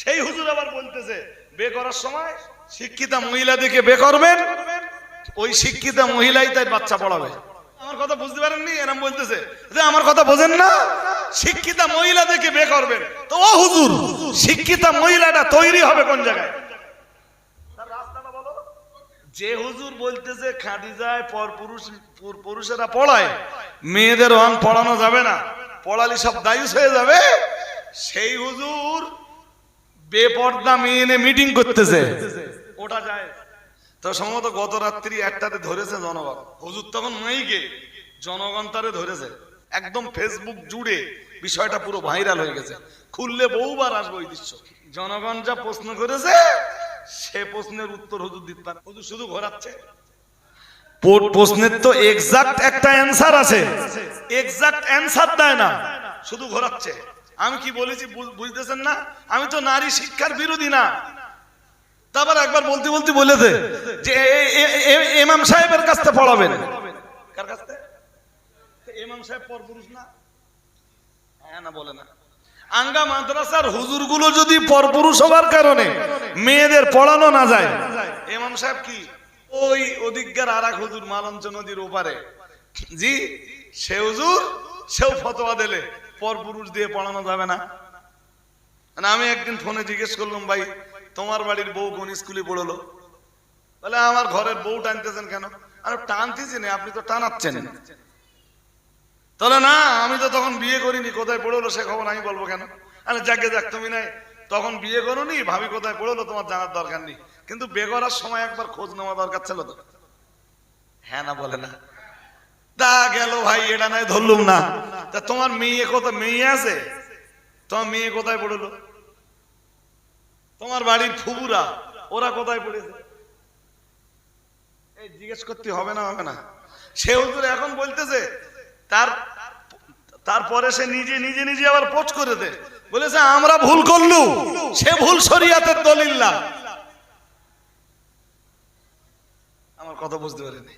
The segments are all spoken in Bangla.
সেই হুজুর আবার বলতেছে বে করার সময় শিক্ষিতা মহিলা দেখে বে করবেন, ওই শিক্ষিতা মহিলাই তাই বাচ্চা পড়াবে। আমার কথা বুঝতে পারেননি? এরকম বলতেছে যে আমার কথা বোঝেন না, শিক্ষিতা মহিলা দেখে বে করবেন। তো ও হুজুর, শিক্ষিতা মহিলাটা তৈরি হবে কোন জায়গায়? যে হুজুর বলতেছে খাদিজায় পুরুষেরা পড়ায়, মেয়েদের রং পড়ানো যাবে না, পড়ালে সব দায়ুস হয়ে যাবে, সেই হুজুর বেপর্দা মেয়ে এনে মিটিং করতেছে, ওটা যায়। তো সম্ভবত গত রাত্রি একটাতে ধরেছে জনগণ, হুজুর তখন মাইকে, জনগণ তারে ধরেছে, একদম ফেসবুক জুড়ে বিষয়টা পুরো ভাইরাল হয়ে গেছে, খুললে বহুবার আসবে ওই দৃশ্য। জনগণ যা প্রশ্ন করেছে সে প্রশ্নের উত্তর হুজুর দিতে পারে, হুজুর শুধু ঘোরাচ্ছে। প্রশ্নের তো এক্সাক্ট একটা অ্যানসার আছে, এক্সাক্ট অ্যানসার দেয় না, শুধু ঘোরাচ্ছে। আমি কি বলেছি বুঝতেছেন না? আমি তো নারী শিক্ষার বিরোধী না। তারপর একবার বলতে বলতে বলেছে যে ইমাম সাহেবের কাছ থেকে পড়াবেন। কার কাছ থেকে? ইমাম সাহেব পরপুরুষ না? হ্যাঁ না বলে না। আঙ্গা মাদ্রাসার হুজুরগুলো যদি পরপুরুষ হওয়ার কারণে মেয়েদের পড়ানো না যায়, ইমাম সাহেব কি ওই অধিজ্ঞার আর এক হুজুর মালঞ্চ নদীর ওপারে, জি সে হুজুর, সেও ফতোয়া দিলে পরপুরুষ দিয়ে পড়ানো যাবে না। আমি একদিন ফোনে জিজ্ঞেস করলাম, ভাই তোমার বাড়ির বউ কোন স্কুলে পড়লো? বলে আমার ঘরের বউ টানতেছেন কেন? আর টানতেছি না, আপনি তো টানাচ্ছেন। তাহলে না, আমি তো তখন বিয়ে করিনি, কোথায় পড়লো সে খবর আমি বলবো কেন? আরে যাকে যাক, তুমি নাই তখন বিয়ে করোনি, ভাবি কোথায় পড়লো তোমার জানার দরকার নেই, কিন্তু বিয়ে করার সময় একবার খোঁজ নেওয়া দরকার ছিল তো। হ্যাঁ না বলে না? তা গেল ভাই, এটা নাই ধরলুম না। তা তোমার মেয়ে কোথায়, মেয়ে আছে? তোমার মেয়ে কোথায় পড়লো? তোমার বাড়ির ফুবুরা ওরা কোথায় পড়েছে? এই জিজ্ঞেস করতে হবে না? হবে না? সে হুজুর এখন বলতেছে, তারপরে সে নিজে নিজে নিজে আবার পোস্ট করে দেয়, বলেছে আমরা ভুল করলু, সে ভুল শরিয়াতের দলিল না। আমার কথা বুঝতে পারেনি?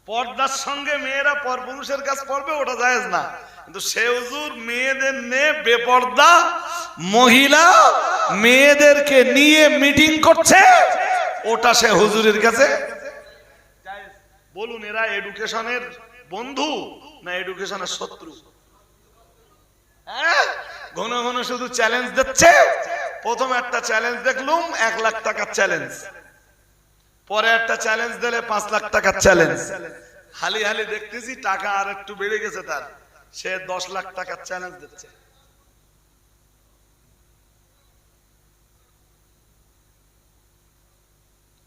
পর্দার সঙ্গে মেয়েরা পরপুরুষের কাছে পড়বে, ওটা জায়েজ না, কিন্তু সে হুজুর মেয়েদের নিয়ে বেপর্দা মহিলা মেয়েদেরকে নিয়ে মিটিং করছে, ওটা সে হুজুরের কাছে জায়েজ। বলুন, এরা এডুকেশনের বন্ধু না এডুকেশনের শত্রু? হ্যাঁ, ঘন ঘন শুধু চ্যালেঞ্জ দিচ্ছে। প্রথম একটা চ্যালেঞ্জ দেখলুম 1 লাখ টাকার চ্যালেঞ্জ, পরে একটা চ্যালেঞ্জ দিলে 5 লাখ টাকার চ্যালেঞ্জ, হালি হালি দেখতেছি টাকা আর একটু বেড়ে গেছে তার, সে 10 লাখ টাকার চ্যালেঞ্জ দিচ্ছে।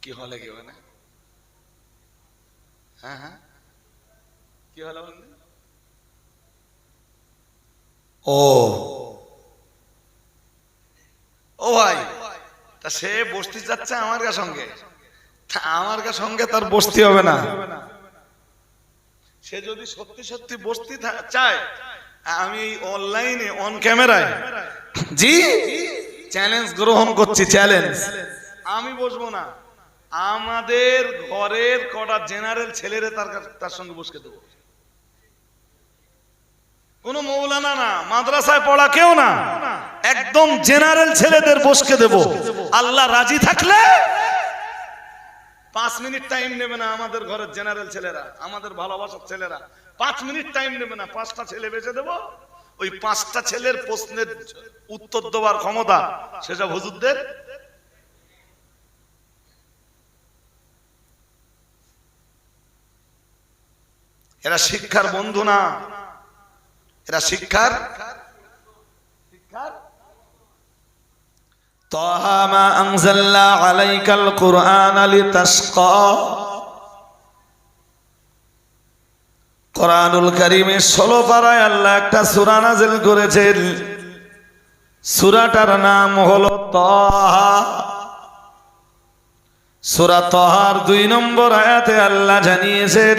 কি হলে কি হয় না? হ্যাঁ হ্যাঁ, কি হলো? ও ও ভাই, তা সে বসতে যাচ্ছে আমার সঙ্গে, আমার সঙ্গে তার বসতে হবে না। সে যদি সত্যি সত্যি বসতে চায়, আমি অনলাইনে অন ক্যামেরায় জি চ্যালেঞ্জ গ্রহণ করছি, চ্যালেঞ্জ। আমি বসবো না, আমাদের ঘরের কটা জেনারেল ছেলেরে তার সঙ্গে বসকে দেবো। কোন মৌলানা না, মাদ্রাসায় পড়া কেউ না, একদম জেনারেল ছেলেদের বসকে দেব। আল্লাহ রাজি থাকলে 5 মিনিট টাইম নেবে না আমাদের ঘরের জেনারেল ছেলেরা, আমাদের ভালোবাসার ছেলেরা 5 মিনিট টাইম নেবে না, 5টা ছেলে বেঁচে দেব। ওই 5টা ছেলের প্রশ্নের উত্তর দেওয়ার ক্ষমতা সেসব হুজুরদের। এরা শিক্ষার বন্ধু না, এরা শিক্ষার তাহা মা আনজালনা আলাইকাল কুরআন লিতাশকা। কোরআনুল কারীমের 16 পারায় আল্লাহ একটা সূরা নাযিল করেছেন, সূরাটার নাম হলো তাহা। সূরা তাহার 2 নম্বর আয়াতে আল্লাহ জানিয়েছেন,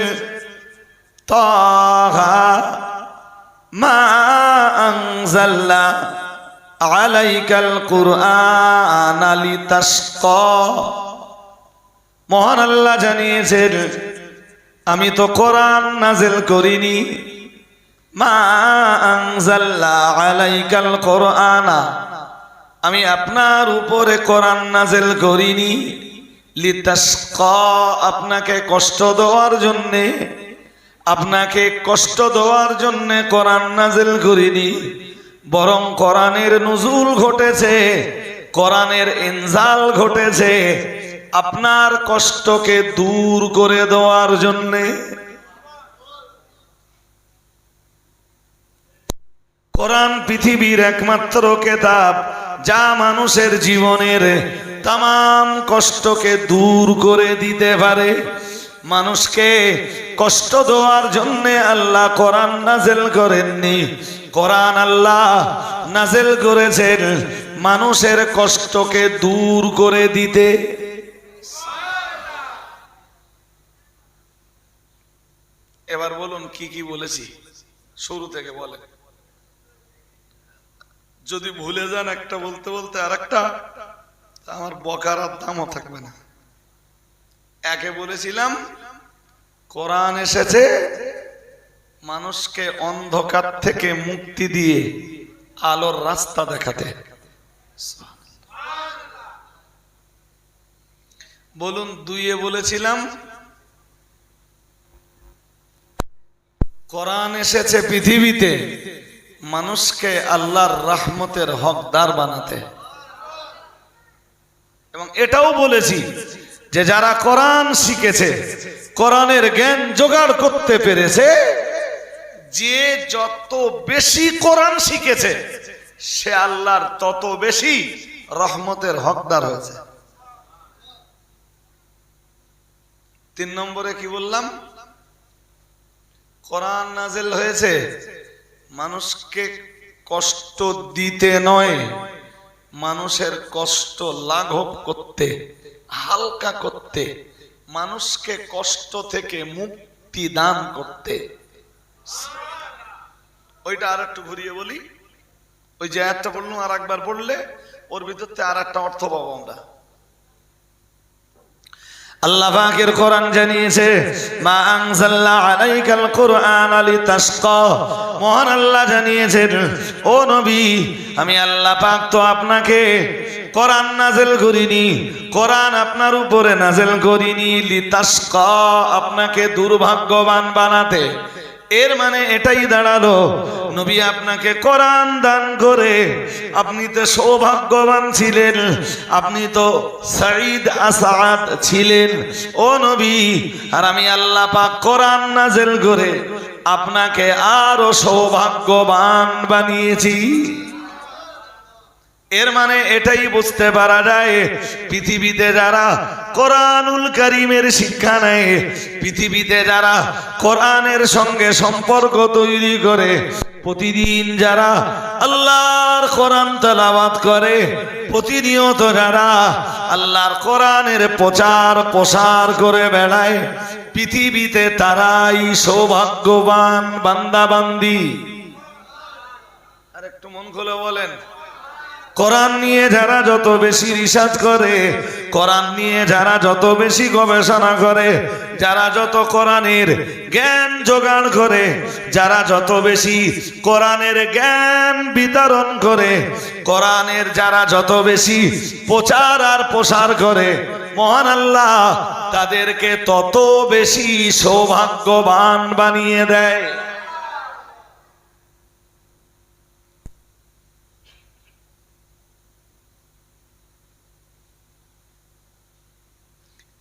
তাহা মা আনজালনা আলাইকাল কুরআন লিতাশকা। মহান আল্লাহ জানিয়েছেন, আমি তো কোরআন নাযিল করিনি, মা আনজালনা আলাইকাল কুরআন, আমি আপনার উপরে কোরআন নাযিল করিনি লিতাশকা, আপনাকে কষ্ট দেওয়ার জন্যে, আপনাকে কষ্ট দেওয়ার জন্যে কোরআন নাযিল করিনি, বরং কোরআনের নুজুল ঘটেছে, কোরআনের ইনজাল ঘটেছে আপনার কষ্টকে দূর করে দেওয়ার জন্যে। কোরআন পৃথিবীর একমাত্র কিতাব যা মানুষের জীবনের তাম কষ্টকে দূর করে দিতে পারে। মানুষকে কষ্ট দেওয়ার জন্য আল্লাহ কোরআন নাযিল করেননি, কোরআন আল্লাহ নাযিল করেছেন মানুষের কষ্টকে দূর করে দিতে। এবার বলুন কি কি বলেছি, শুরু থেকে বলেন। যদি ভুলে যান একটা বলতে বলতে আর একটা, আমার বকার আর দামও থাকবে না। একে বলেছিলাম কোরআন এসেছে মানুষকে অন্ধকার থেকে মুক্তি দিয়ে আলোর রাস্তা দেখাতে। বলুন দুইয়ে বলেছিলাম কোরআন এসেছে পৃথিবীতে মানুষকে আল্লাহর রহমতের হকদার বানাতে। এবং এটাও বলেছি যে যারা কোরআন শিখেছে, কোরআনের জ্ঞান জোগাড় করতে পেরেছে, যে যত বেশি কোরআন শিখেছে সে আল্লাহর তত বেশি রহমতের হকদার হয়েছে। 3 নম্বরে কি বললাম? কোরআন নাযিল হয়েছে মানুষকে কষ্ট দিতে নয়, মানুষের কষ্ট লাঘব করতে, হালকা করতে, মানুষকে কষ্ট থেকে মুক্তি দান করতে। ওইটা আর একটু ঘুরিয়ে বলি, ওই যে আয়াতটা পড়লাম আর একবার পড়লে ওর ভিতর থেকে আর একটা অর্থ পাবো আমরা। আল্লাহ পাকের কোরআন জানিয়েছে মা আনজালনা আলাইকাল কুরআন লিতাশকা, মহান আল্লাহ জানিয়েছেন ও নবী আমি আল্লাহ পাক তো আপনাকে কোরআন নাযিল করিনি, কোরআন আপনার উপরে নাযিল করিনি লিতাশকা, আপনাকে দুর্ভাগ্যবান বানাতে। এর মানে এটাই দাঁড়ালো নবী আপনাকে কোরআন দান করে আপনি তো সৌভাগ্যবান ছিলেন, আপনি তো সাঈদ আসাদ ছিলেন ও নবী। আর আমি আল্লাহ পাক কোরআন নাযিল করে আপনাকে আরো সৌভাগ্যবান বানিয়েছি। এর মানে এটাই বুঝতে পারা যায় পৃথিবীতে যারা কোরআনুল কারীমের শিক্ষা নেয়, পৃথিবীতে যারা কোরআনের সঙ্গে সম্পর্ক তৈরি করে, প্রতিদিন যারা আল্লাহর কোরআন তেলাওয়াত করে, প্রতিনিয়ত যারা আল্লাহর কোরআনের প্রচার প্রসার করে বেড়ায়, পৃথিবীতে তারাই সৌভাগ্যবান বান্দা বান্দি। আর একটু মন খুলে বলেন, কোরআন নিয়ে যারা যত বেশি রিসার্চ করে, কোরআন নিয়ে যারা যত বেশি গবেষণা করে, যারা যত কোরআনের জ্ঞান জোগাড় করে, যারা যত বেশি কোরআনের জ্ঞান বিতরণ করে, কোরআনের যারা যত বেশি প্রচার আর প্রসার করে, মহান আল্লাহ তাদেরকে তত বেশি সৌভাগ্যবান বানিয়ে দেয়।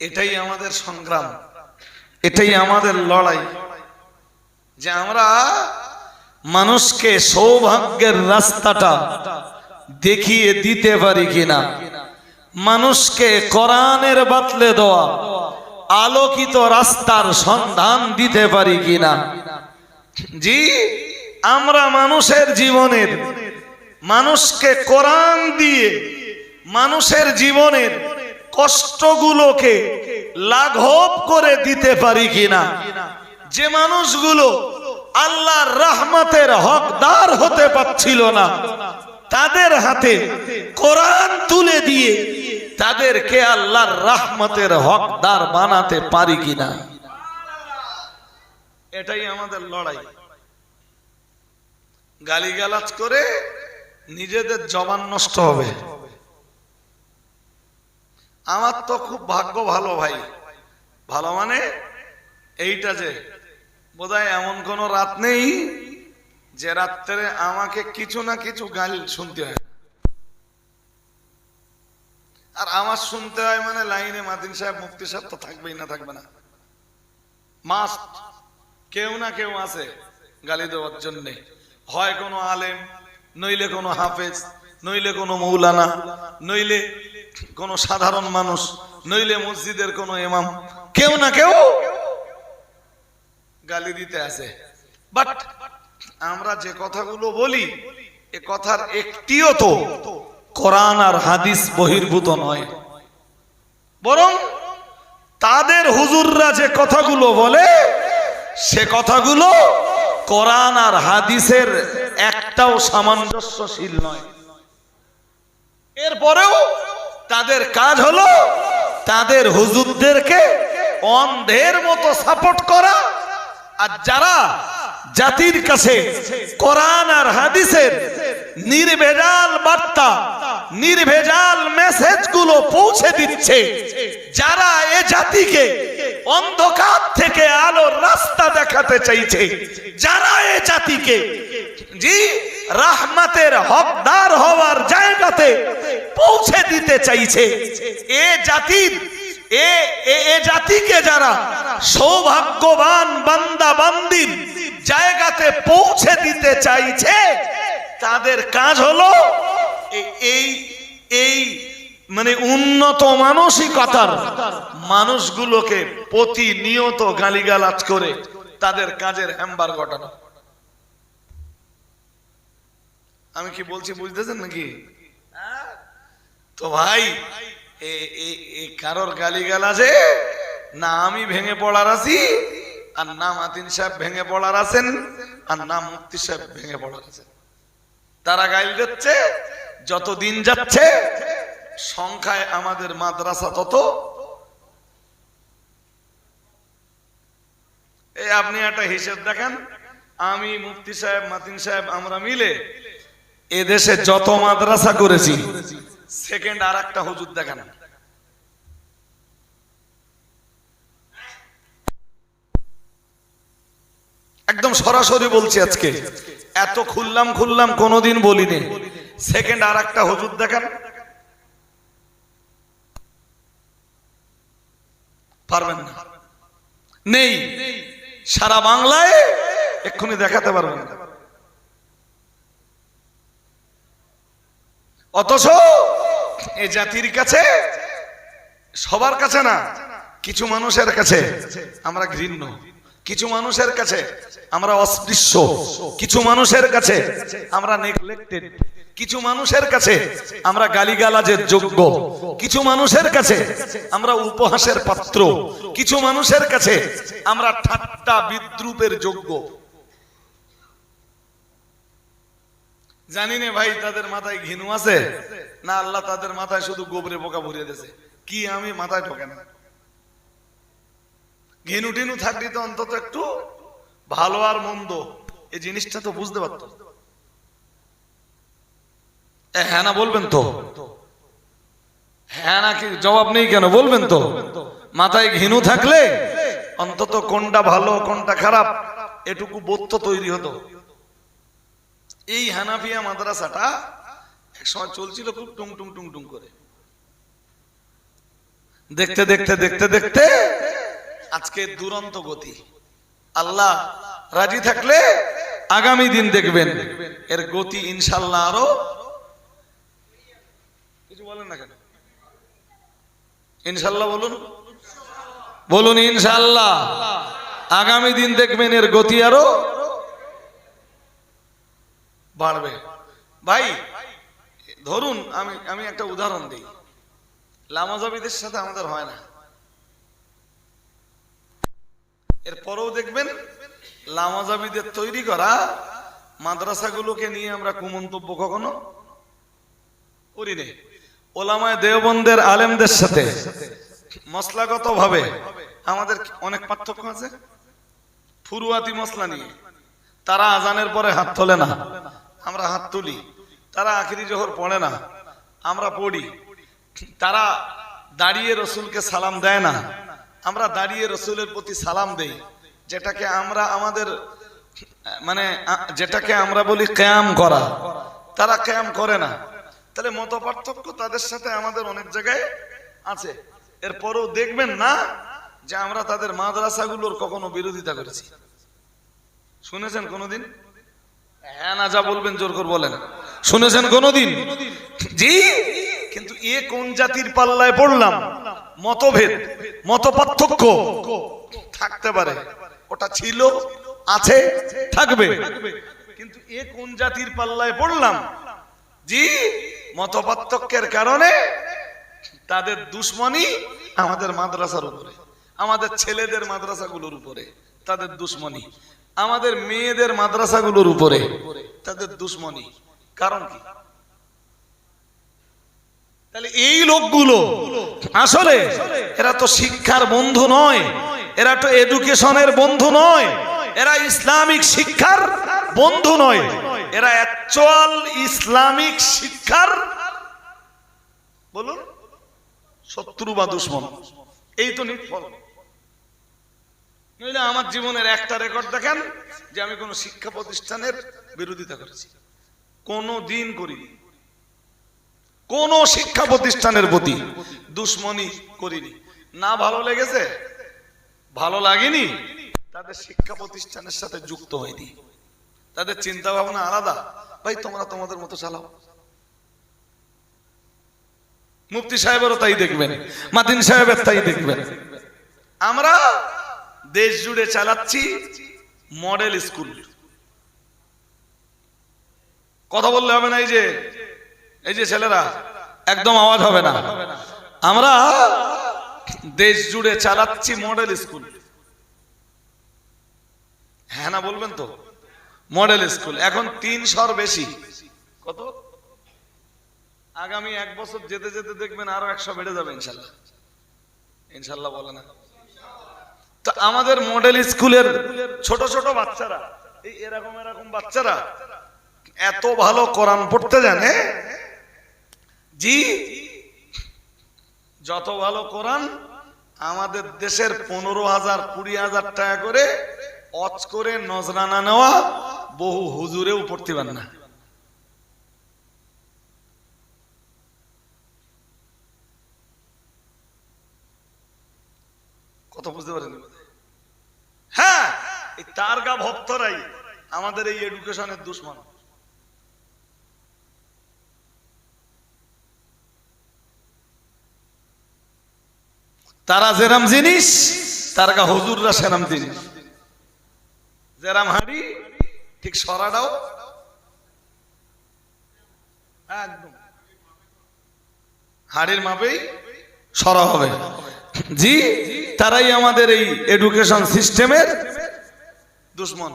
এটাই আমাদের সংগ্রাম, এটাই আমাদের লড়াই, যে আমরা মানুষকে সৌভাগ্যের রাস্তাটা দেখিয়ে দিতে পারি কিনা, মানুষকে কোরআনের বাতলে দেওয়া আলোকিত রাস্তার সন্ধান দিতে পারি কিনা। জি, আমরা মানুষের জীবনের, মানুষকে কোরআন দিয়ে মানুষের জীবনের কষ্টগুলোকে লাঘব করে দিতে পারি কিনা। যে মানুষগুলো আল্লাহর রহমতের হকদার হতে পারছিল না, তাদের হাতে কোরআন তুলে দিয়ে তাদেরকে আল্লাহর রহমতের হকদার বানাতে পারি কিনা। এটাই আমাদের লড়াই। গালিগালাজ করে নিজেদের জবান নষ্ট হবে। আমার তো খুব ভাগ্য ভালো ভাই, ভালো মানে এইটা যে বোধহয় এমন কোন রাত নেই যে রাত্রে আমাকে কিছু না কিছু গাল শুনতে হয়। আর আমার শুনতে হয় মানে লাইনে মাদিন সাহেব মুফতি সাহেব তো থাকবেই না, থাকবে না, মাস্ট কেউ না কেউ আছে গালি দেওয়ার জন্য। হয় কোনো আলেম, নইলে কোনো হাফেজ, নইলে কোনো মৌলানা, নইলে কোনো সাধারণ মানুষ, নইলে মসজিদের কোনো ইমাম, কেউ না কেউ গালি দিতে আছে। বাট আমরা যে কথাগুলো বলি এ কথার একটিও তো কোরআন আর হাদিস বহির্ভূত নয়, বরং তাদের হুজুররা যে কথাগুলো বলে সে কথাগুলো কোরআন আর হাদিসের একটাও সামঞ্জস্যশীল নয়। এরপরেও তাদের কাজ হলো তাদের হুজুরদেরকে অন্ধের মতো সাপোর্ট করা। আর যারা জাতির কাছে কোরআন আর হাদিসের নির্ভেজাল বার্তা, নির্ভেজাল মেসেজ গুলো পৌঁছে দিচ্ছে, যারা এ জাতিকে অন্ধকার থেকে আলোর রাস্তা দেখাতে চাইছে, যারা এ জাতিকে জি রাহমাতের হকদার হওয়ার জায়গাতে পৌঁছে দিতে চাইছে, এ জাতির এ জাতিকে যারা সৌভাগ্যবান বান্দা বান্দির জায়গাতে পৌঁছে দিতে চাইছে, তাদের কাজ হলো এই মানে উন্নত মানসিকতার মানুষগুলোকে প্রতিনিয়ত গালিগালাজ করে তাদের কাজের হ্যাম্বার ঘটানো। আমি কি বলছি বুঝতেছেন নাকি? তো ভাই কারোর গালিগালাজে না আমি ভেঙে পড়ার আছি, আর না মাতিন সাহেব ভেঙে পড়ার আছেন, আর না মুফতি সাহেব ভেঙে পড়ার আছেন। তারা গাইল দিচ্ছে, যত দিন যাচ্ছে সংখ্যায় আমাদের মাদ্রাসা তত। এই আপনি একটা হিসেব দেখেন, আমি মুফতি সাহেব মাতিন সাহেব আমরা মিলে এদেশে যত মাদ্রাসা করেছি, সেকেন্ড আর একটা হুজুর দেখেন। একদম সরাসরি বলছি, আজকে এত খুললাম কোনোদিন বলিনি। সেকেন্ড আর একটা হুজুর দেখেন, পারবেন না, নেই সারা বাংলায়, এক্ষুনি দেখাতে পারবেন না। অথচ এই জাতির কাছে, সবার কাছে না, কিছু মানুষের কাছে আমরা ঘৃণ্য, কিছু মানুষের কাছে আমরা অস্পৃশ্য, কিছু মানুষের কাছে আমরা নেগলেক্টেড, কিছু মানুষের কাছে আমরা গালিগালাজের যোগ্য, কিছু মানুষের কাছে আমরা উপহাসের পাত্র, কিছু মানুষের কাছে আমরা ঠাট্টা বিদ্রুপের যোগ্য। জানি না ভাই তাদের মাথায় ঘিনু আছে না আল্লাহ তাদের মাথায় শুধু গোবরে বোকা ভরিয়ে দিয়েছে, কি আমি মাথায় ঢোকে না। ঘিনু টিনু থাকলে তো অন্তত একটু ভালো আর মন্দ এই জিনিসটা তো বুঝতে পারতো। হ্যাঁ না বলবেন তো, হ্যাঁ না কি জবাব নেই কেন বলবেন তো? মাথায় ঘিনু থাকলে অন্তত কোনটা ভালো কোনটা খারাপ এটুকু বোধ তো তৈরি হতো। এই হানাফিয়া মাদ্রাসাটা একসময় চলছিল খুব টুং টুং টুং টুং করে, দেখতে দেখতে দেখতে দেখতে আজকে দুরন্ত গতি। আল্লাহ রাজি থাকলে আগামী দিন দেখবেন এর গতি ইনশাল্লাহ আরো। কিছু বলেন না কেন? ইনশাল্লাহ বলুন, বলুন ইনশাল্লাহ। আগামী দিন দেখবেন এর গতি আরো বাড়বে। ভাই ধরুন আমি একটা উদাহরণ দিই, লামাজাবিদের সাথে আমাদের হয় না, এরপরেও দেখবেন লামাজাবিদের তৈরি করা মাদ্রাসাগুলোকে নিয়ে আমরা কুমন্তব্য কখনো করি না। ওলামায়ে দেওবন্দের আলেমদের সাথে মসলাগত ভাবে আমাদের অনেক পার্থক্য আছে। ফুরুয়াতি মসলা নিয়ে তারা আজানের পরে হাত তোলে না, আমরা হাত তুলি। তারা আখিরি জোহর পড়ে না, আমরা পড়ি। তারা দাঁড়িয়ে রসুলকে সালাম দেয় না, আমরা দাঁড়িয়ে রসুলের প্রতি সালাম দেই, যেটাকে আমরা আমাদের যেটাকে আমরা বলি কিয়াম করা। তারা কিয়াম করে না। তাহলে মত পার্থক্য তাদের সাথে আমাদের অনেক জায়গায় আছে। এরপরও দেখবেন না যে আমরা তাদের মাদ্রাসাগুলোর কখনো বিরোধিতা করেছি। শুনেছেন কোনোদিন? হ্যাঁ না যা বলবেন জোর করে বলেন, শুনেছেন কোনোদিন? জি। কিন্তু এ কোন জাতির পাল্লায় পড়লাম? মতভেদ, মত পার্থক্য থাকতে পারে, ওটা ছিল, আছে, থাকবে। কিন্তু এ কোন জাতির পাল্লায় পড়লাম? জি, মত পার্থক্যের কারণে তাদের দুশ্মনী আমাদের মাদ্রাসার উপরে, আমাদের ছেলেদের মাদ্রাসাগুলোর উপরে তাদের দুশ্মনী, আমাদের মেয়েদের মাদ্রাসাগুলোর উপরে তাদের দুশ্মনী। কারণ কি? তাহলে এই লোকগুলো আসলে এরা তো শিক্ষার বন্ধু নয়, এরা তো এডুকেশনের বন্ধু নয়, এরা ইসলামিক শিক্ষার বন্ধু নয়, এরা অ্যাকচুয়াল ইসলামিক শিক্ষার বলুন শত্রু বা দুশ্মন। এই তো নির্ফল। নইলে আমার জীবনের একটা রেকর্ড দেখেন যে আমি কোন শিক্ষা প্রতিষ্ঠানের বিরোধিতা করেছি, কোনো দিন করিনি। কোন শিক্ষা প্রতিষ্ঠানের প্রতি দুশ্মনী করিনি। না ভালো লেগেছে, ভালো লাগেনি, তাদের শিক্ষা প্রতিষ্ঠানের সাথে যুক্ত হয়নি। তাদের চিন্তা ভাবনা আলাদা। ভাই তোমরা তোমাদের মতো চালাও। মুফতি সাহেবেরও তাই দেখবেন, মাতিন সাহেবের তাই দেখবেন। আমরা দেশ জুড়ে চালাচ্ছি মডেল স্কুল। কথা বললে হবে না, এই যে ছেলেরা একদম আওয়াজ হবে না। আমরা দেশ জুড়ে চালাচ্ছি মডেল স্কুল। হ্যাঁ না বলবেন তো? মডেল স্কুল এখন 300-র বেশি। কত? আগামী 1 বছর যেতে যেতে দেখবেন আরো 100 বেড়ে যাবে ইনশাল্লাহ। ইনশাল্লাহ বলে না? তো আমাদের মডেল স্কুলের ছোট ছোট বাচ্চারা, এই এরকম বাচ্চারা এত ভালো কোরআন পড়তে জানে, জি, যত ভালো কোরআন আমাদের দেশের 15,000-20,000 টাকা করে অজ করে নজরানা নেওয়া বহু হুজুরেও পড়তে পারে না। কত বুঝতে পারেন? হ্যাঁ, এই তারগা ভক্তরাই আমাদের এই এডুকেশনের দুশ্মন। তারা যেরাম জিনিস, তারগা হুজুররা সেরাম জিনিস। যেরাম হাড়ি ঠিক সরাটাও একদম হাড়ির মাপেই সরা হবে। জি, তারাই আমাদের এই এডুকেশন সিস্টেমের দুশ্মন।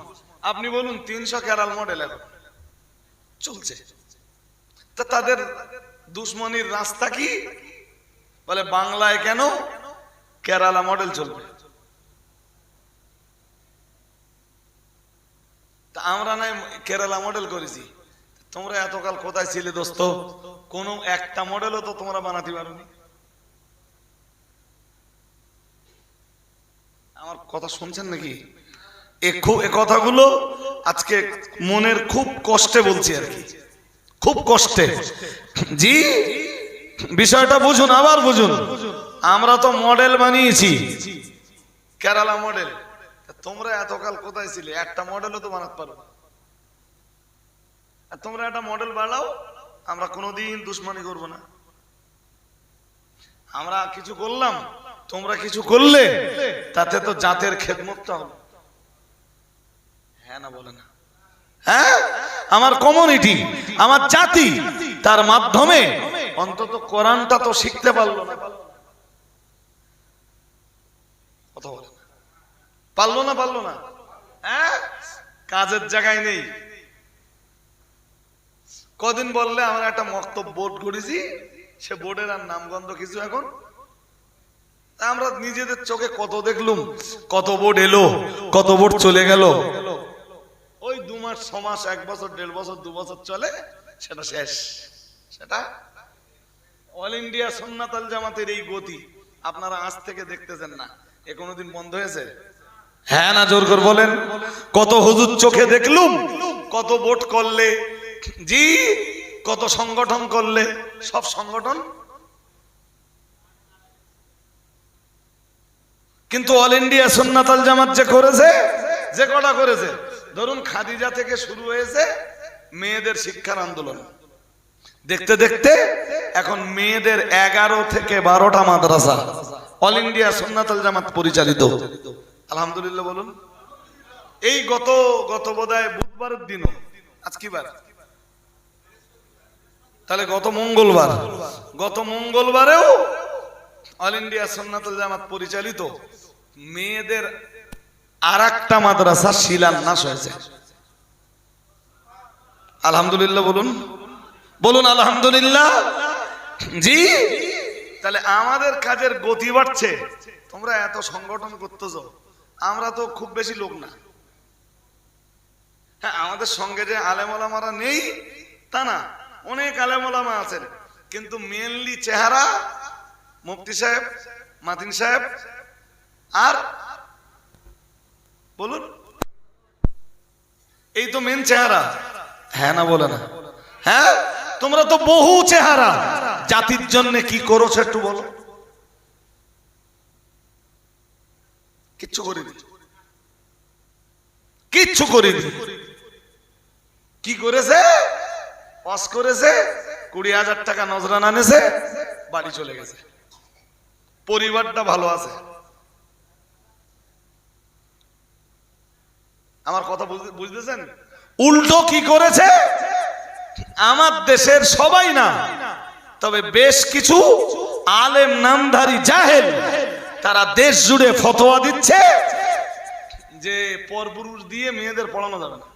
আপনি বলুন 300 কেরাল মডেল এখন চলছে, তা তাদের দুশ্মনীর রাস্তা কি? বলে বাংলায় কেন কেরালা মডেল চলবে? তা আমরা নাই কেরালা মডেল করেছি। তোমরা এতকাল কোথায় ছিলে দোস্ত? কোন একটা মডেলও তো তোমরা বানাতে পারোনি। আমার কথা শুনছেন নাকি? এ কথাগুলো আজকে মনের খুব কষ্টে বলছি আর কি, খুব কষ্টে। জি, বিষয়টা বুঝুন, আবার বুঝুন। আমরা তো মডেল বানিয়েছি, কেরালা মডেল। তোমরা এতকাল কোথায় ছিলে? একটা মডেলও তো বানাতে পারো না। তোমরা একটা মডেল বানাও, আমরা কোনোদিন দুশ্মনী করব না। আমরা কিছু করলাম, তোমরা কিছু করলে, তাতে তো জাতের খেদমতটা হলো। হ্যাঁ না বলে না? হ্যাঁ, আমার কমিউনিটি, আমার জাতি, তার মাধ্যমে অন্তত কোরআনটা তো শিখতে পারলো না। কথা বলে না? পারলো না? হ্যাঁ, কাজের জায়গায় নেই। কদিন বললে আমরা একটা মক্তব বোর্ড করেছি, সে বোর্ডের আর নামগন্ধ কিছু এখন। আমরা নিজেদের চোখে কত দেখলুম, কত বোর্ড এলো, কত বোর্ড চলে গেল। ওই 2 মাস 6 মাস 1 বছর 1.5 বছর 2 বছর চলে, সেটা শেষ। সেটা অল ইন্ডিয়া সুন্নাত আল জামাতের এই গতি আপনারা আজ থেকে দেখতেছেন না, এ কোনোদিন বন্ধ হয়েছে? হ্যাঁ না জোর করে বলেন। কত হুজুর চোখে দেখলুম, কত ভোট করলে, জি কত সংগঠন করলে, সব সংগঠন, কিন্তু অল ইন্ডিয়া সুন্নাত আল জামাত যে করেছে, যে কটা করেছে, ধরুন খাদিজা থেকে শুরু হয়েছে মেয়েদের শিক্ষার আন্দোলন, দেখতে দেখতে এখন মেয়েদের 11 থেকে 12টা মাদ্রাসা অল ইন্ডিয়া সুন্নাত আল জামাত পরিচালিত। আলহামদুলিল্লাহ বলুন। এই গত বোধহয় বুধবারের দিনও, আজ কি বার? তাহলে গত মঙ্গলবারেও অল ইন্ডিয়া সুন্নাত আল জামাত পরিচালিত মেয়েদের আরেকটা মাদ্রাসা শিলান্যাস হয়েছে। আলহামদুলিল্লাহ বলুন, বলুন আলহামদুলিল্লাহ। জি, তাহলে আমাদের কাজের গতি বাড়ছে। তোমরা এত সংগঠন করতেছো, আমরা তো খুব বেশি লোক না। হ্যাঁ, আমাদের সঙ্গে যে আলেম ওলামারা নেই তা না, অনেক আলেম ওলামা আছেন, কিন্তু মেনলি চেহারা মুফতি সাহেব, মাতিন সাহেব, আর বলুন, এই তো মেন চেহারা। হ্যাঁ না বলে না? হ্যাঁ, তোমরা তো বহু চেহারা, জাতির জন্য কি করেছো একটু বলো? কিচ্ছু করিনি, কিচ্ছু করিনি। কি করেছে? পাস করেছে, 20,000 টাকা নজরানা এনেছে, বাড়ি চলে গেছে, পরিবারটা ভালো আছে। আমার কথা বুঝতেছেন? উল্টো কি করেছে? আমার দেশের সবাই না, তবে বেশ কিছু আলেম নামধারী জাহেল, তারা দেশ জুড়ে ফতোয়া দিচ্ছে যে পরপুরুষ দিয়ে মেয়েদের পড়ানো যাবে না।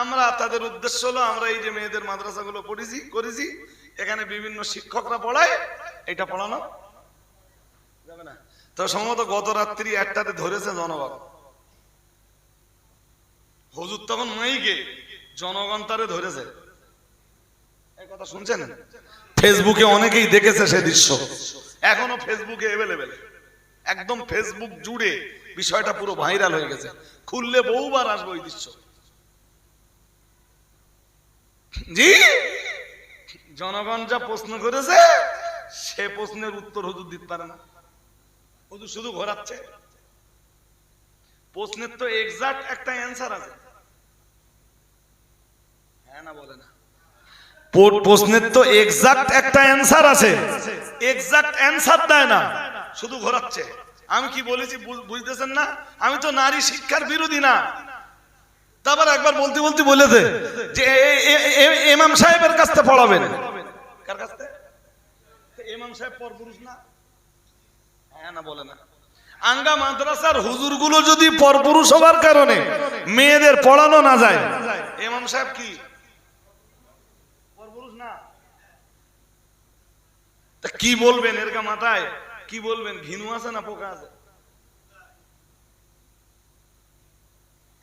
আমরা তাদের উদ্দেশ্য হলো, আমরা এই যে মেয়েদের মাদ্রাসাগুলো করেছি, এখানে বিভিন্ন শিক্ষকরা পড়ায়, এটা পড়ানো যাবে না। তো সম্ভবত গত রাত্রি 1টাতে ধরেছে জনগণ, হুজুর তখন মাইকে, জনগণ তারে ধরেছে। এই কথা শুনছেন? ফেসবুকে অনেকেই দেখেছে সে দৃশ্য, এখনো ফেসবুকে এভেলেবেল, একদম ফেসবুক জুড়ে বিষয়টা পুরো ভাইরাল হয়ে গেছে, খুললে বহুবার আসবে ওই দৃশ্য। জি, জনগণ যা প্রশ্ন করেছে সে প্রশ্নের উত্তর হুজুর দিতে পারে না, হুজুর শুধু ঘোরাচ্ছে। প্রশ্নের তো এক্সাক্ট একটা অ্যান্সার আছে। হ্যাঁ না বলে না? প্রশ্নের তো এক্সাক্ট একটা অ্যান্সার আছে, এক্সাক্ট অ্যান্সার দেয় না, শুধু ঘোরাচ্ছে। আমি কি বলেছি বুঝতেছেন না? আমি তো নারী শিক্ষার বিরোধী না। তারপর একবার বলতে বলেছে যে ইমাম সাহেবের কাছ থেকে পড়াবেন। কার কাছ থেকে? ইমাম সাহেব পরপুরুষ না? হ্যাঁ না বলে না? আঙ্গা মাদ্রাসার হুজুরগুলো যদি পরপুরুষ হওয়ার কারণে মেয়েদের পড়ানো না যায়, ইমাম সাহেব কি পরপুরুষ না? তা কি বলবেন? এর মাথায় কি বলবেন? ঘিনু আছে না পোকা আছে?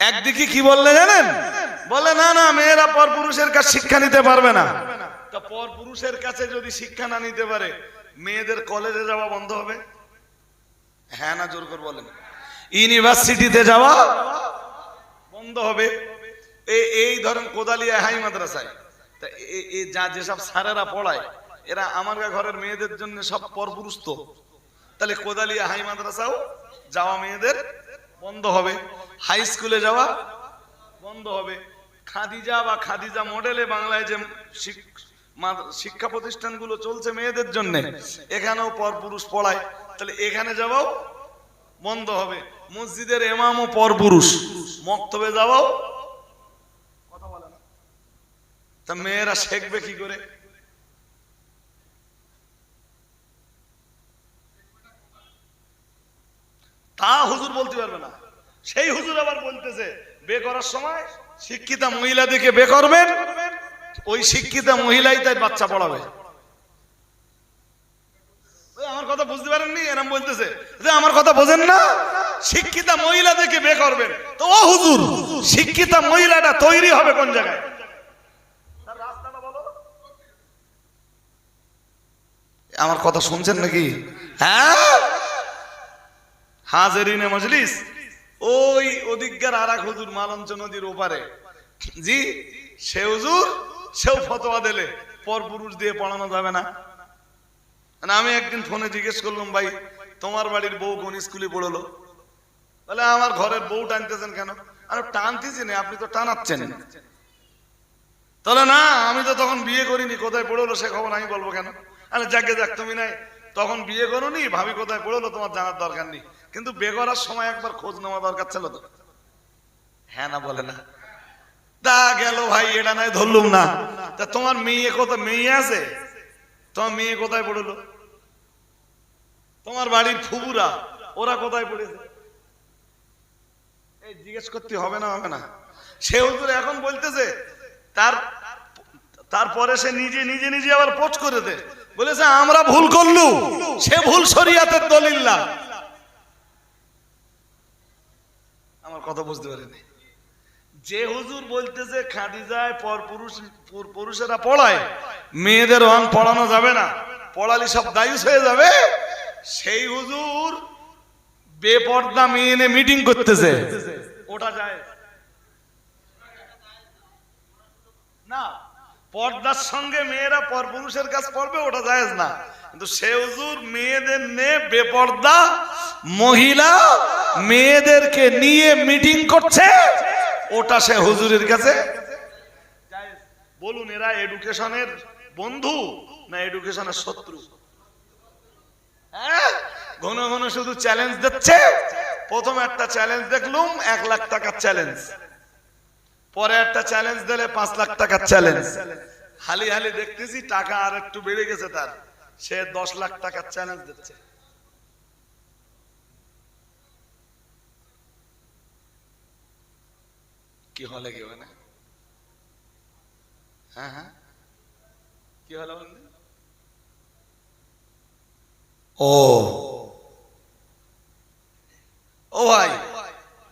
একদিকে কি বললে জানেন? বলে না না, মেয়েরা পরপুরুষের কাছে শিক্ষা নিতে পারবে না। তা পরপুরুষের কাছে যদি শিক্ষা না নিতে পারে, মেয়েদের কলেজে যাওয়া বন্ধ হবে? হ্যাঁ না জোর করে বলেন? ইউনিভার্সিটিতে যাওয়া বন্ধ হবে? এই ধরেন কোদালিয়া হাই মাদ্রাসায় যেসব স্যারেরা পড়ায়, এরা আমার ঘরের মেয়েদের জন্য সব পরপুরুষ। তো তাহলে কোদালিয়া হাই মাদ্রাসাও যাওয়া মেয়েদের বন্ধ হবে, হাই স্কুলে যাওয়া বন্ধ হবে। খাদিজা বা খাদিজা মডেলে বাংলায় যে শিক্ষা প্রতিষ্ঠানগুলো চলছে মেয়েদের জন্য, এখানেও পরপুরুষ পড়ায়, তাহলে এখানে যাওয়াও বন্ধ হবে। মসজিদের ইমামও পরপুরুষ, মক্তবে যাওয়াও কথা বলে না। তা মেয়েরা শিখবে কি করে? তা হুজুর বলতে পারবে না। সেই হুজুর আবার বলতেছে বে করার সময় শিক্ষিতা মহিলা দেখে বে করবেন, ওই শিক্ষিতা মহিলাই তার বাচ্চা পড়াবে। আমার কথা বুঝতে পারেননি? এরকম বলতেছে যে আমার কথা বোঝেন না, শিক্ষিতা মহিলা দেখে বে করবেন। তো ও হুজুর, শিক্ষিতা মহিলাটা তৈরি হবে কোন জায়গায়? আমার কথা শুনছেন নাকি? হ্যাঁ, হাজেরিনে মজলিস, ওই ওদিককার আর এক হুজুর মালঞ্চ নদীর ওপারে, জি, সে হুজুর সেও ফতোয়া দিলে পরপুরুষ দিয়ে পড়ানো যাবে না। আমি একদিন ফোনে জিজ্ঞেস করলাম, ভাই তোমার বাড়ির বউ কোন স্কুলে পড়লো? বলে আমার ঘরের বউ টানতেছেন কেন? আরে টানতেছি না, আপনি তো টানাচ্ছেন। তাহলে না, আমি তো তখন বিয়ে করিনি, কোথায় পড়লো সে খবর আমি বলবো কেন? আরে যাকে যাক, তুমি নাই তখন বিয়ে করোনি, ভাবি কোথায় পড়লো তোমার জানার দরকার নেই, কিন্তু বিয়ে করার সময় একবার খোঁজ নেওয়া দরকার ছিল তো। হ্যাঁ না বলে না? তা গেল ভাই, এটা নাই ধরলুম না। তা তোমার মেয়ে কোথায়, মেয়ে আছে? তোমার মেয়ে কোথায় পড়লো? তোমার বাড়ির ফুবুরা ওরা কোথায় পড়েছে? এই জিজ্ঞেস করতে হবে না? হবে না? সে হুজুর এখন বলতেছে, তারপরে সে নিজে নিজে নিজে আবার পোস্ট করে দে, বলেছে আমরা ভুল করলু, সে ভুল শরীয়তের দলিল না। আমার কথা বুঝতে পারেনি? যে হুজুর বলতেছে খাদিজায় পুরুষেরা পড়ায়, মেয়েদের রং পড়ানো যাবে না, পড়ালি সব দায়ুস হয়ে যাবে, সেই হুজুর বেপর্দা মেয়ে এনে মিটিং করতেছে। ওটা যায় না, পর্দার সঙ্গে মেয়েরা পরপুরুষের কাজ পড়বে, ওটা জায়েজ না। কিন্তু সে হুজুর মেয়েদের নিয়ে বেপর্দা মহিলা মেয়েদেরকে নিয়ে মিটিং করছে, ওটা সে হুজুরের কাছে জায়েজ। বলুন, এরা এডুকেশনের বন্ধু না এডুকেশনের শত্রু? হ্যাঁ, ঘন ঘন শুধু চ্যালেঞ্জ দিচ্ছে। প্রথম একটা চ্যালেঞ্জ দেখলুম 1 লাখ টাকার চ্যালেঞ্জ, পরে একটা চ্যালেঞ্জ দিলে 5 লাখ টাকার চ্যালেঞ্জ, হালি হালি দেখতেছি টাকা আর একটু বেড়ে গেছে তার, সে 10 লাখ টাকার চ্যালেঞ্জ দিচ্ছে। কি হলে কি হয় না? হ্যাঁ হ্যাঁ, কি হলো? ও ও ভাই,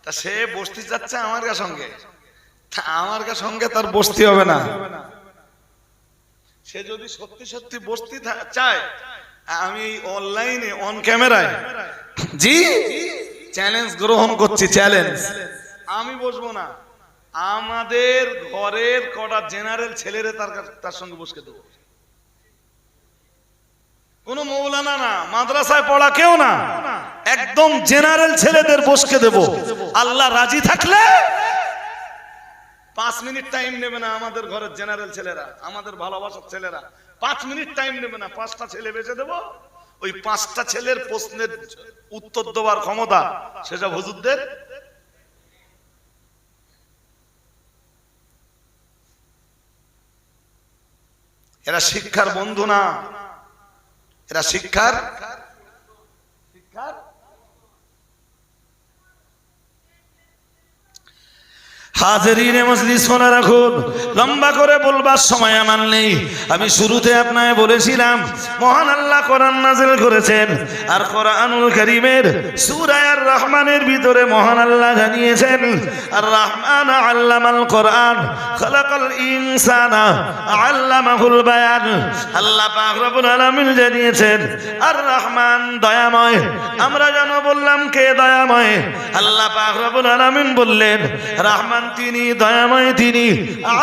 তা সে বসতে যাচ্ছে আমার সঙ্গে, আমার সঙ্গে তার বসতে হবে না। সে যদি সত্যি সত্যি বসতে চায়, আমি অনলাইনে অন ক্যামেরায় জি চ্যালেঞ্জ গ্রহণ করছি, চ্যালেঞ্জ। আমি বসবো না, আমাদের ঘরের কটা জেনারেল ছেলেরে তার সঙ্গে বসকে দেবো। কোন মৌলানা না, মাদ্রাসায় পড়া কেউ না, একদম জেনারেল ছেলেদের বসকে দেব। আল্লাহ রাজি থাকলে 5 মিনিট টাইম নেবে না আমাদের ঘরের জেনারেল ছেলেরা, আমাদের ভালোবাসার ছেলেরা 5 মিনিট টাইম নেবে না, 5টা ছেলে বেঁচে দেব। ওই 5টা ছেলের প্রশ্নের উত্তর দেওয়ার ক্ষমতা সেসব হুজুরদের। এরা শিক্ষার বন্ধু না, এরা শিক্ষার হাজেরিনে মজলিস শোনা রাখুন। লম্বা করে বলবার সময় আমার নেই। আমি শুরুতে আপনাকে বলেছিলাম মহান আল্লাহ কোরআন নাযিল করেছেন, আর কোরআনুল কারীমের সূরা আর রহমানের ভিতরে মহান আল্লাহ জানিয়েছেন আর রহমান আল্লামাল কোরআন খালাকাল ইনসানা আল্লামাহুল বায়ান। আল্লাহ পাক রব্বুল আলামিন জানিয়েছেন আর রহমান দয়াময়। আমরা জানো বললাম কে দয়াময়? আল্লাহ পাক রব্বুল আলামিন বললেন রহমান তিনি দয়াময়, তিনি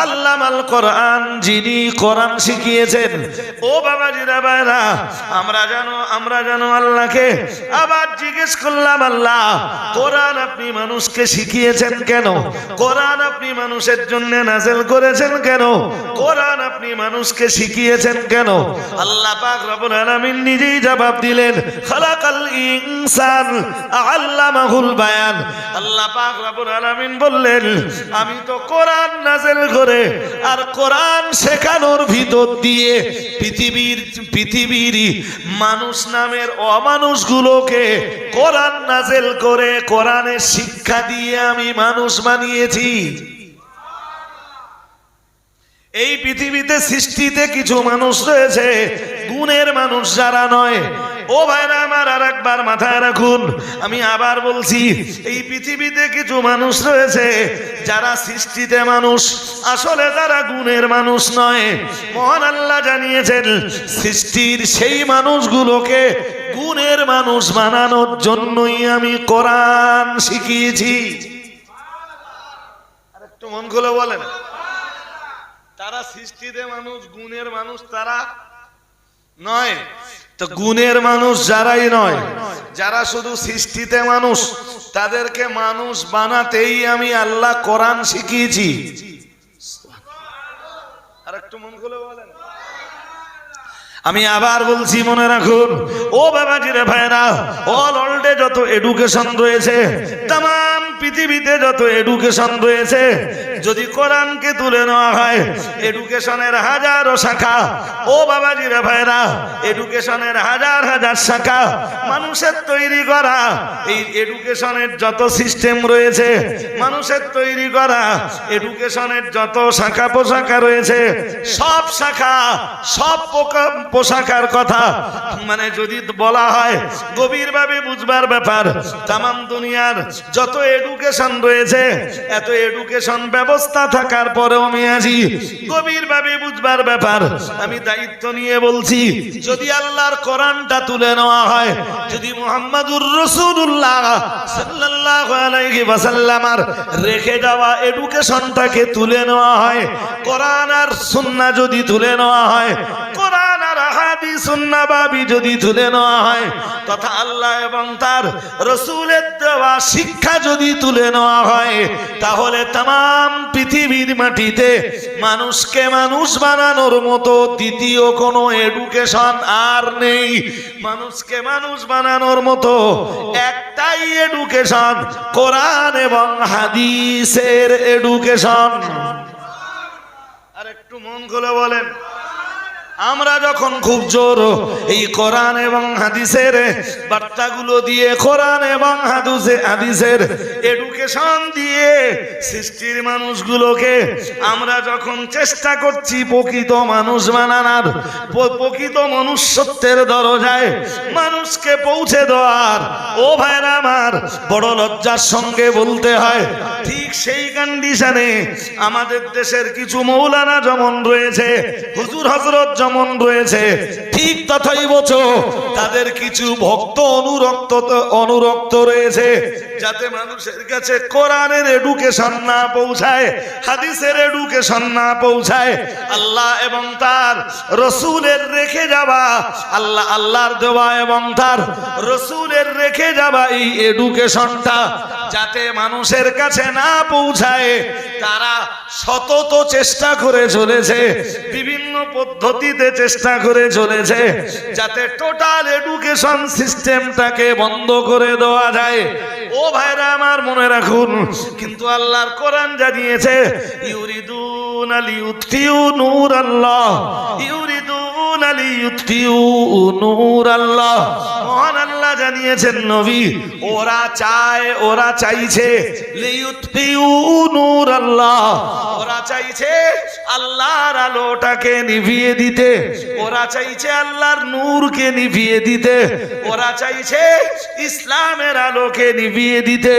আল্লামাল কোরআন, যিনি কোরআন শিখিয়েছেন। ও বাবাজিরা ভাইরা, আমরা জানো আল্লাহকে। আবার জিজ্ঞেস করলাম আল্লাহ কোরআন আপনি মানুষকে শিখিয়েছেন কেন? কোরআন আপনি মানুষের জন্য নাযিল করেছেন কেন? কোরআন আপনি মানুষকে শিখিয়েছেন কেন? আল্লাহ পাক রব্বুল আলামিন নিজেই জবাব দিলেন খালাকাল ইনসান আল্লামাহুল বায়ান। আল্লাহ পাক রব্বুল আলামিন বললেন আমি তো কোরআন নাযিল করে আর কোরআন শেখানোর ভিতর দিয়ে পৃথিবীর মানুষ নামের অমানুষগুলোকে কোরআন নাযিল করে কোরআনের শিক্ষা দিয়ে আমি মানুষ বানিয়েছি। এই পৃথিবীতে সৃষ্টিতে কিছু মানুষ রয়েছে গুণের মানুষ যারা নয়, ও ভাইরা আমার, আর একবার মাথায় রাখুন, আমি আবার বলছি, এই পৃথিবীতে কিছু মানুষ রয়েছে যারা সৃষ্টিতে মানুষ, আসলে তারা গুণের মানুষ নয়। মহান আল্লাহ জানিয়েছেন সৃষ্টির সেই মানুষগুলোকে গুণের মানুষ বানানোর জন্যই আমি কোরআন শিখিয়েছি। আর একটু মন খুলে বলেন, তারা সৃষ্টিতে মানুষ, গুণের মানুষ তারা নয়। তো গুণের মানুষ যারাই নয়, যারা শুধু সৃষ্টিতে মানুষ, তাদেরকে মানুষ বানাতেই আমি আল্লাহ কোরআন শিখিয়েছি। আর একটু মন খুলে বলেন। আমি আবার বলছি, মনে রাখুন ও বাবাজিরে ভাইরা, অল ওয়ার্ল্ডে যত এডুকেশন রয়েছে, তাম পৃথিবীতে যত এডুকেশন রয়েছে, যদি কোরআনকে তুলে নেওয়া হয়, এডুকেশনের হাজারো শাখা, ও বাবাজিরে ভাইরা, এডুকেশনের হাজার হাজার শাখা, মানুষের তৈরি করা এই এডুকেশনের যত সিস্টেম রয়েছে, মানুষের তৈরি করা এডুকেশনের যত শাখা পোশাকা রয়েছে, সব শাখা, সব পোশাকার কথা মানে যদি বলা হয় গভীরভাবে বুঝবার ব্যাপার, তামাম দুনিয়ার যত এডুকেশন রয়েছে, এত এডুকেশন ব্যবস্থা থাকার পরেও মিয়াজি গভীরভাবে বুঝবার ব্যাপার, আমি দায়িত্ব নিয়ে বলছি, যদি আল্লাহর কোরআনটা তুলে নেওয়া হয়, যদি মুহাম্মাদুর রাসূলুল্লাহ সাল্লাল্লাহু আলাইহি ওয়াসাল্লামের রেখে যাওয়া এডুকেশনটাকে তুলে নেওয়া হয়, কোরআন আর সুন্নাহ যদি তুলে নেওয়া হয়, কোরআন আর হাদিস নববী যদি তুলে নেওয়া হয়, তথা আল্লাহ এবং তার রাসূলের দেওয়া শিক্ষা যদি তুলে নেওয়া হয়, তাহলে तमाम পৃথিবীর মাটিতে মানুষকে মানুষ বানানোর মতো দ্বিতীয় কোনো এডুকেশন আর নেই। মানুষকে মানুষ বানানোর মতো একটাই এডুকেশন, কোরআন এবং হাদিসের এডুকেশন। আর একটু মন খুলে বলেন, আমরা যখন খুব জোর এই কোরআন এবং হাদিসের বার্তাগুলো দিয়ে, কোরআন এবং হাদিসের এডুকেশন দিয়ে সৃষ্টির মানুষগুলোকে আমরা যখন চেষ্টা করছি প্রকৃত মানুষ বানানোর, প্রকৃত মনুষ্যত্বের দরজায় মানুষকে পৌঁছে দেওয়ার, ও ভাইরা আমার, বড় লজ্জার সঙ্গে বলতে হয়, ঠিক সেই কন্ডিশনে আমাদের দেশের কিছু মৌলানা যেমন রয়েছে, হুজুর হযরত যেমন রয়েছে, ঠিক তথাই বলছো তাদের কিছু ভক্ত অনুরক্ত রয়েছে, যাতে মানুষের কাছে কোরআনের এডুকেশন না পৌঁছায়, হাদিসের এডুকেশন না পৌঁছায়, আল্লাহ এবং তার রাসূলের রেখে যাওয়া, আল্লাহর দেওয়া এবং তার রাসূলের রেখে যাওয়া এই এডুকেশনটা যাতে মানুষের কাছে না পৌঁছায়, তারা সতত চেষ্টা করে চলেছে, বিভিন্ন পদ্ধতিতে চেষ্টা করে চলেছে, যাতে টোটাল এডুকেশন সিস্টেমটাকে বন্ধ করে দেওয়া যায়। ও ভাইরা আমার, মনে রাখুন, কিন্তু আল্লাহর কোরআন জানিয়েছে, ইউরিদুনা লিইউতফিউ নূরাল্লাহ, ইউরিদুনা লিইউতফিউ নূরাল্লাহ। মহান আল্লাহ জানিয়েছেন, নবী ওরা চায়, ওরা চাইছে লিইউতফিউ নূরাল্লাহ, ওরা চাইছে আল্লাহর আলোটাকে নিভিয়ে দিতে, ওরা চাইছে আল্লাহর নূরকে নিভিয়ে দিতে, ওরা চাইছে ইসলামের আলোকে নিভিয়ে দিতে,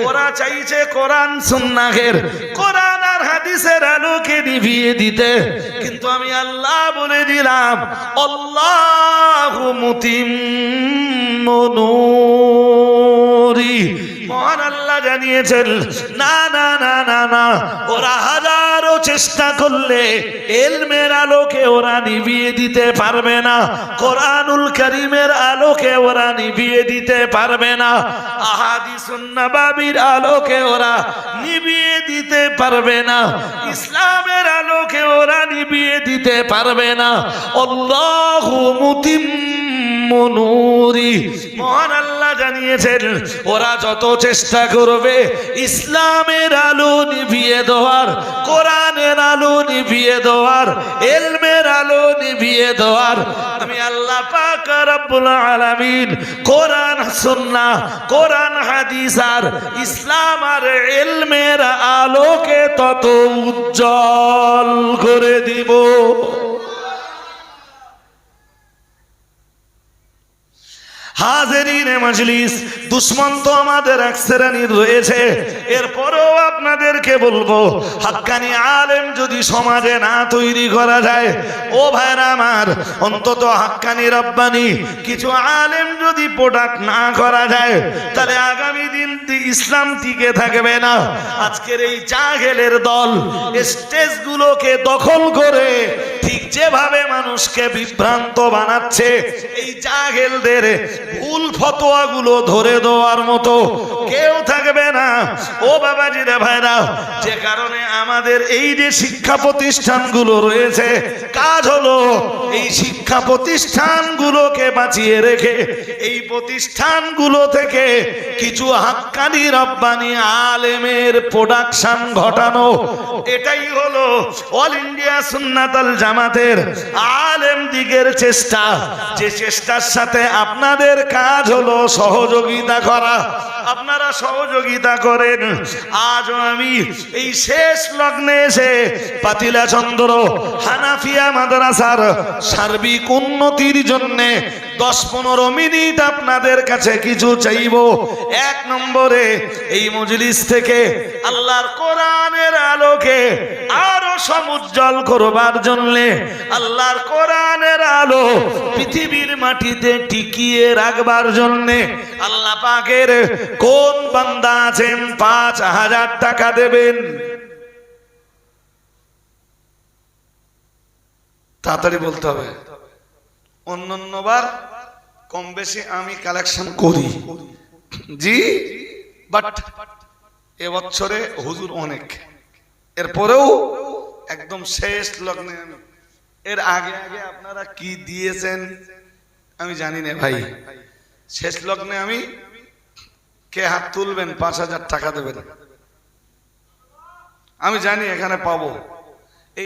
ওরা চাইছে কোরআন সুন্নাহের, কোরআন আর হাদিসের আলোকে নিভিয়ে দিতে। কিন্তু আমি আল্লাহ বলে দিলাম, আল্লাহু মুতিম্মু নূরি। মহান আল্লাহ জানিয়েছেন, না না না না না, ওরা হাজারো চেষ্টা করলে ইলমের আলোকে ওরা নিভিয়ে দিতে পারবে না, কোরআনুল কারীমের আলোকে ওরা নিভিয়ে দিতে পারবে না, আহাদিসুন নববীর আলোকে ওরা নিভিয়ে দিতে পারবে না, ইসলামের আলোকে ওরা নিভিয়ে দিতে পারবে না। আল্লাহু মুতিম্মু নূরি। মহান আল্লাহ জানিয়েছেন, ওরা যত চেষ্টা করবে ইসলামের আলো নিভিয়ে দেওয়ার, কোরআনের আলো নিভিয়ে দেওয়ার, ইলমের আলো নিভিয়ে দেওয়ার, আমি আল্লাহ পাক রব্বুল আলামিন কোরআন সুন্নাহ, কোরআন হাদিস আর ইসলাম আর ইলমের আলোকে তত উজ্জ্বল করে দিব। হাজিরিনে মজলিস, দুশ্মন তো আমাদের এক শ্রেণীর রয়েছে, এরপরেও আপনাদেরকে বলবো হাক্কানি আলেম যদি সমাজে না তৈরি করা যায়, ও ভাইরা আমার, অন্তত হাক্কানি রব্বানি কিছু আলেম যদি প্রোডাক্ট না করা যায়, তাহলে আগামী দিন ইসলাম টিকে থাকবে না। আজকের এই জাহেলের দল স্টেজগুলোকে দখল করে ঠিক যেভাবে মানুষকে বিভ্রান্ত বানাচ্ছে, এই জাহেলদের ভুল ফতোয়াগুলো ধরে দেওয়ার মতো কেউ থাকবে না। ও বাবাজিরা ভাইরা, যে কারণে আমাদের এই যে শিক্ষা প্রতিষ্ঠানগুলো রয়েছে, কাজ হলো এই শিক্ষা প্রতিষ্ঠানগুলোকে বাঁচিয়ে রেখে এই প্রতিষ্ঠানগুলো থেকে কিছু হাক্কানি রব্বানি আলেমের প্রোডাকশন ঘটানো। এটাই হলো অল ইন্ডিয়া সুন্নাতুল জামাতের আলেম দিগের চেষ্টা, যে চেষ্টার সাথে আপনাদের কাজ হলো সহযোগিতা করা। আপনারা সহযোগিতা করেন। আজ আমি এই শেষ লগ্নে এসে পাতিলা চন্দ্র হানাফিয়া মাদ্রাসার সার্বিক উন্নতির জন্য 10-15 মিনিট আপনাদের কাছে কিছু চাইব। এক নম্বরে এই মজলিস থেকে আল্লাহর কোরআনের আলোকে আরো সমুজ্জ্বল করবার জন্য, আল্লাহর কোরআনের আলো পৃথিবীর মাটিতে টিকিয়ে রাখবার জন্য আল্লাহ পাকের কোন বান্দা আছেন 5000 টাকা দেবেন? তাড়াতাড়ি বলতে হবে। অন্যান্যবার কম বেশি আমি কালেকশন করি, জি, বাট এবছরে হুজুর অনেক, এরপরেও একদম শেষ লগ্নে আমি, এর আগে আগে আপনারা কি দিয়েছেন আমি জানি না ভাই। শেষ লগ্নে আমি, কে হাত তুলবেন 5000 টাকা দেবেন? আমি জানি এখানে পাবো।